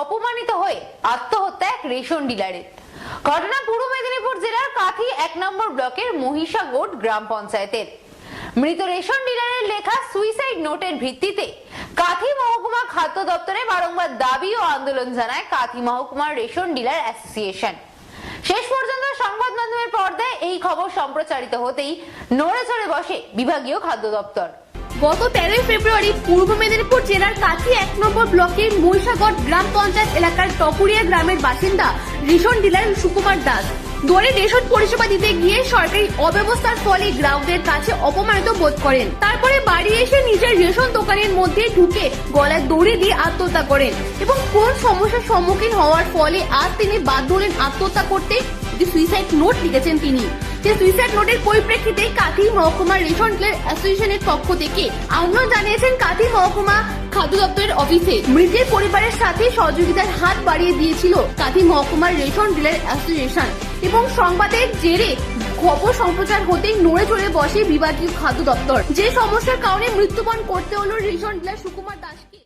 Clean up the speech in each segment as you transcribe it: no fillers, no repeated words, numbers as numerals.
অপমানিত হয়ে আত্মহত্যা এক রেশন ডিলারের। ঘটনা পূর্ব মেদিনীপুর জেলার কাঁথি 1 নম্বর ব্লকের মহিষাগোট গ্রাম পঞ্চায়েতের। মৃত রেশন ডিলারের লেখা সুইসাইড নোটের ভিত্তিতে কাঁথি মহকুমা খাদ্য দপ্তরে বারংবার দাবি ও আন্দোলন জানায় কাঁথি মহকুমার রেশন ডিলার অ্যাসোসিয়েশন। শেষ পর্যন্ত সংবাদ মাধ্যমের পর্দায় এই খবর সম্প্রচারিত হতেই নড়ে চড়ে বসে বিভাগীয় খাদ্য দপ্তর। গত 13 ফেব্রুয়ারি পূর্ব মেদিনীপুর জেলার কাঁথি 1 নম্বর ব্লকের মহিষাগড় গ্রাম পঞ্চায়েত এলাকার টপুরিয়া গ্রামের বাসিন্দা রেশন ডিলার সুকুমার দাস দোরে রেশন পরিষেবা দিতে গিয়ে সরকারি অব্যবস্থার ফলে গ্রাহকদের কাছে অপমানিত বোধ করেন। তারপরে বাড়ি এসে নিজের রেশন দোকানের মধ্যে ঢুকে গলায় দড়ি দিয়ে আত্মহত্যা করেন এবং কোন সমস্যার সম্মুখীন হওয়ার ফলে আজ তিনি বাধ্য হলেন আত্মহত্যা করতে। যে সুইসাইড নোট লিখেছেন তিনি, যে সুইসাইড নোটের পরিপ্রেক্ষিতে কাঁথি মহকুমা রেশন ডিলার অ্যাসোসিয়েশনের পক্ষ থেকে আন্দোলন জানিয়েছেন কাঁথি মহকুমা খাদ্য দপ্তরের অফিসে। মৃতের পরিবারের সাথে সহযোগিতার হাত বাড়িয়ে দিয়েছিল কাঁথি মহকুমার রেশন ডিলার অ্যাসোসিয়েশন এবং সংবাদের জেরে খবর সম্প্রচার হতেই নড়ে চড়ে বসে বিভাগীয় খাদ্য দপ্তর। যে সমস্যার কারণে মৃত্যুবরণ করতে হলো রেশন ডিলার সুকুমার দাসকে।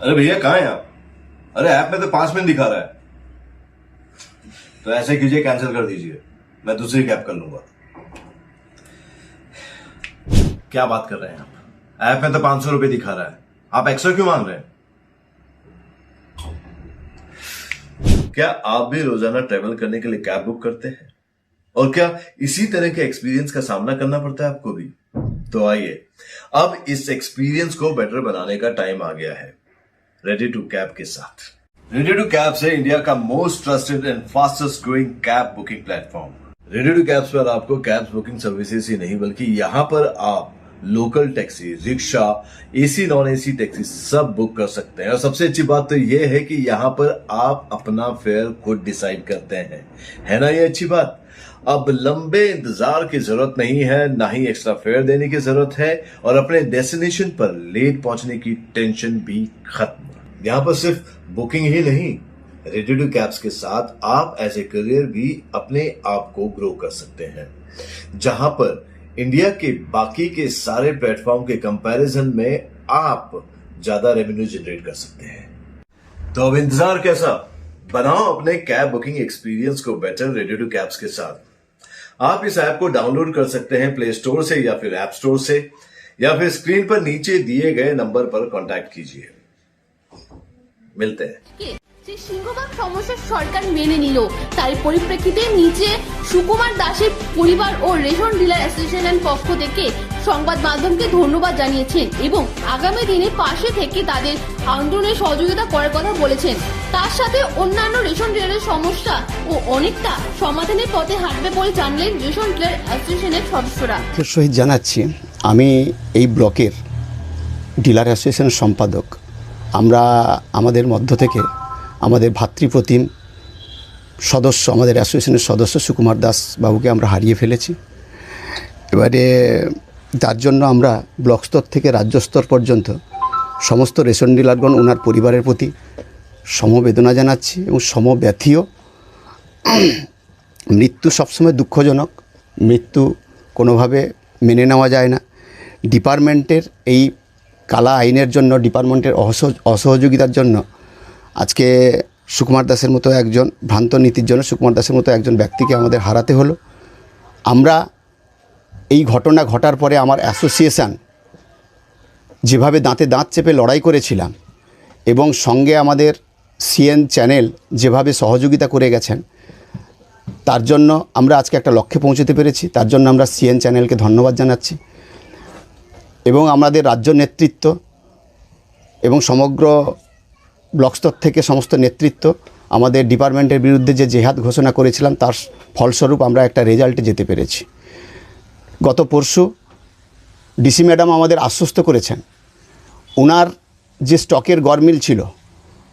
अरे भैया कहाँ हैं आप? अरे ऐप में तो 5 मिनट दिखा रहा है। तो ऐसे कीजिए, कैंसिल कर दीजिए, मैं दूसरी कैब कर लूंगा। क्या बात कर रहे हैं आप? ऐप में तो 500 रुपए दिखा रहा है, आप एक्स्ट्रा क्यों मांग रहे हैं? क्या आप भी रोजाना ट्रेवल करने के लिए कैब बुक करते हैं? और क्या इसी तरह के एक्सपीरियंस का सामना करना पड़ता है आपको भी? तो आइए, अब इस एक्सपीरियंस को बेटर बनाने का टाइम आ गया है रेडी टू कैब के साथ। रेडी टू कैब से इंडिया का most trusted and fastest growing cab booking platform. Ready To Cabs पर आपको कैब बुकिंग सर्विसेज ही नहीं बल्कि यहाँ पर आप local taxi, rickshaw, AC non AC taxi सब बुक कर सकते हैं। और सबसे अच्छी बात तो ये है कि यहाँ पर आप अपना फेयर खुद डिसाइड करते हैं, है ना ये अच्छी बात। अब लंबे इंतजार की जरूरत नहीं है, ना ही एक्स्ट्रा फेयर देने की जरूरत है, और अपने डेस्टिनेशन पर लेट पहुंचने की टेंशन भी खत्म। यहाँ पर सिर्फ बुकिंग ही नहीं, रेडी टू कैब्स के साथ आप एज ए करियर भी अपने आप को ग्रो कर सकते हैं, जहां पर इंडिया के बाकी के सारे प्लेटफॉर्म के कंपैरिजन में आप ज्यादा रेवेन्यू जनरेट कर सकते हैं। तो अब इंतजार कैसा? बनाओ अपने कैब बुकिंग एक्सपीरियंस को बेटर रेडी टू कैब्स के साथ। आप इस ऐप को डाउनलोड कर सकते हैं प्ले स्टोर से या फिर ऐप स्टोर से, या फिर स्क्रीन पर नीचे दिए गए नंबर पर कॉन्टैक्ट कीजिए। मिलते हैं। যে সিংহভাগ সমস্যা সরকার মেনে নিল, তার পরিপ্রেক্ষিতে নিচে সুকুমার দাসের পরিবার ও রেশন ডিলার অ্যাসোসিয়েশনের পক্ষ থেকে সংবাদ মাধ্যমকে ধন্যবাদ জানিয়েছেন এবং আগামী দিনে পাশে থেকে তাদের আন্দোলনে সহযোগিতা করার কথা বলেছেন। তার সাথে অন্যান্য রেশন ডিলারের সমস্যা ও অনেকটা সমাধানের পথে হাঁটবে বলে জানলেন রেশন ডিলার অ্যাসোসিয়েশনের সদস্যরা। সহিত জানাচ্ছি, আমি এই ব্লকের ডিলার অ্যাসোসিয়েশনের সম্পাদক। আমরা আমাদের মধ্য থেকে আমাদের ভাতৃপ্রতিম সদস্য, আমাদের অ্যাসোসিয়েশনের সদস্য সুকুমার দাস বাবুকে আমরা হারিয়ে ফেলেছি। এবারে তার জন্য আমরা ব্লক স্তর থেকে রাজ্য স্তর পর্যন্ত সমস্ত রেশন ডিলারগণ ওনার পরিবারের প্রতি সমবেদনা জানাচ্ছি এবং সমব্যথীও। মৃত্যু সবসময় দুঃখজনক, মৃত্যু কোনোভাবে মেনে নেওয়া যায় না। ডিপার্টমেন্টের এই কালা আইনের জন্য, ডিপার্টমেন্টের অসহযোগিতার জন্য আজকে সুকুমার দাসের মতো একজন, ভ্রান্ত নীতির জন্য সুকুমার দাসের মতো একজন ব্যক্তিকে আমাদের হারাতে হলো। আমরা এই ঘটনা ঘটার পরে আমার অ্যাসোসিয়েশন যেভাবে দাঁতে দাঁত চেপে লড়াই করেছিলাম এবং সঙ্গে আমাদের সিএন চ্যানেল যেভাবে সহযোগিতা করে গেছেন, তার জন্য আমরা আজকে একটা লক্ষ্যে পৌঁছতে পেরেছি। তার জন্য আমরা সিএন চ্যানেলকে ধন্যবাদ জানাচ্ছি এবং আমাদের রাজ্য নেতৃত্ব এবং সমগ্র ব্লক স্তর থেকে সমস্ত নেতৃত্ব আমাদের ডিপার্টমেন্টের বিরুদ্ধে যে জেহাদ ঘোষণা করেছিলাম তার ফলস্বরূপ আমরা একটা রেজাল্টে যেতে পেরেছি। গত পরশু ডিসি ম্যাডাম আমাদের আশ্বস্ত করেছেন, ওনার যে স্টকের গরমিল ছিল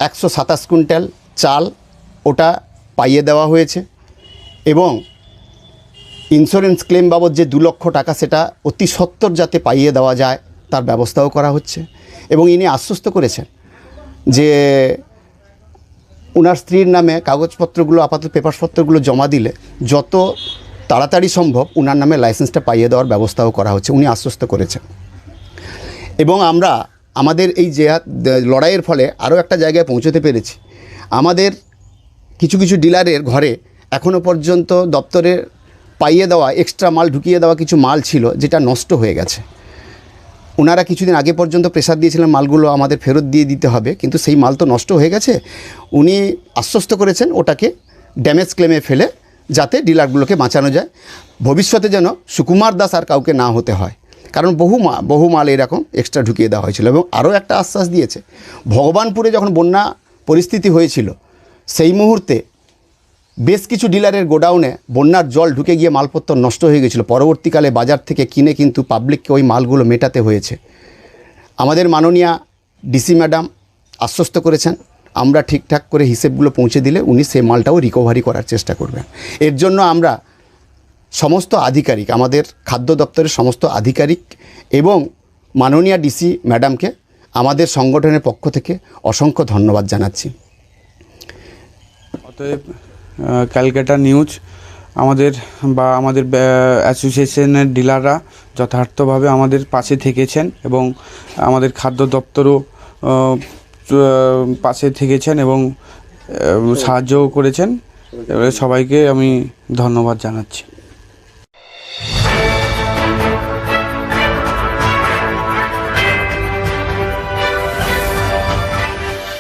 127 কুইন্টাল চাল, ওটা পাইয়ে দেওয়া হয়েছে এবং ইন্স্যুরেন্স ক্লেম বাবদ যে 2 লক্ষ টাকা সেটা অতি সত্বর যাতে পাইয়ে দেওয়া যায় তার ব্যবস্থাও করা হচ্ছে। এবং ইনি আশ্বস্ত করেছেন যে ওনার স্ত্রীর নামে কাগজপত্রগুলো, আপাতত পেপারসপত্রগুলো জমা দিলে যত তাড়াতাড়ি সম্ভব ওনার নামে লাইসেন্সটা পাইয়ে দেওয়ার ব্যবস্থাও করা হচ্ছে, উনি আশ্বস্ত করেছেন। এবং আমরা আমাদের এই যে লড়াইয়ের ফলে আরও একটা জায়গায় পৌঁছতে পেরেছি। আমাদের কিছু কিছু ডিলারের ঘরে এখনও পর্যন্ত দপ্তরে পাইয়ে দেওয়া এক্সট্রা মাল ঢুকিয়ে দেওয়া কিছু মাল ছিল যেটা নষ্ট হয়ে গেছে। ওনারা কিছুদিন আগে পর্যন্ত প্রেসার দিয়েছিলেন মালগুলো আমাদের ফেরত দিয়ে দিতে হবে, কিন্তু সেই মাল তো নষ্ট হয়ে গেছে। উনি আশ্বস্ত করেছেন ওটাকে ড্যামেজ ক্লেমে ফেলে যাতে ডিলারগুলোকে বাঁচানো যায়, ভবিষ্যতে যেন সুকুমার দাস আর কাউকে না হতে হয়, কারণ বহু মাল এরকম এক্সট্রা ঢুকিয়ে দেওয়া হয়েছিল। এবং আরও একটা আশ্বাস দিয়েছে, ভগবানপুরে যখন বন্যা পরিস্থিতি হয়েছিল সেই মুহূর্তে বেশ কিছু ডিলারের গোডাউনে বন্যার জল ঢুকে গিয়ে মালপত্র নষ্ট হয়ে গেছিলো, পরবর্তীকালে বাজার থেকে কিনে কিন্তু পাবলিককে ওই মালগুলো মেটাতে হয়েছে। আমাদের মাননীয়া ডিসি ম্যাডাম আশ্বস্ত করেছেন আমরা ঠিকঠাক করে হিসেবগুলো পৌঁছে দিলে উনি সেই মালটাও রিকভারি করার চেষ্টা করবেন। এর জন্য আমরা সমস্ত আধিকারিক, আমাদের খাদ্য দপ্তরের সমস্ত আধিকারিক এবং মাননীয়া ডিসি ম্যাডামকে আমাদের সংগঠনের পক্ষ থেকে অসংখ্য ধন্যবাদ জানাচ্ছি। অতএব ক্যালকাটা নিউজ আমাদের অ্যাসোসিয়েশনের ডিলাররা যথার্থভাবে আমাদের পাশে থেকেছেন এবং আমাদের খাদ্য দপ্তরও পাশে থেকেছেন এবং সাহায্যও করেছেন। সবাইকে আমি ধন্যবাদ জানাচ্ছি।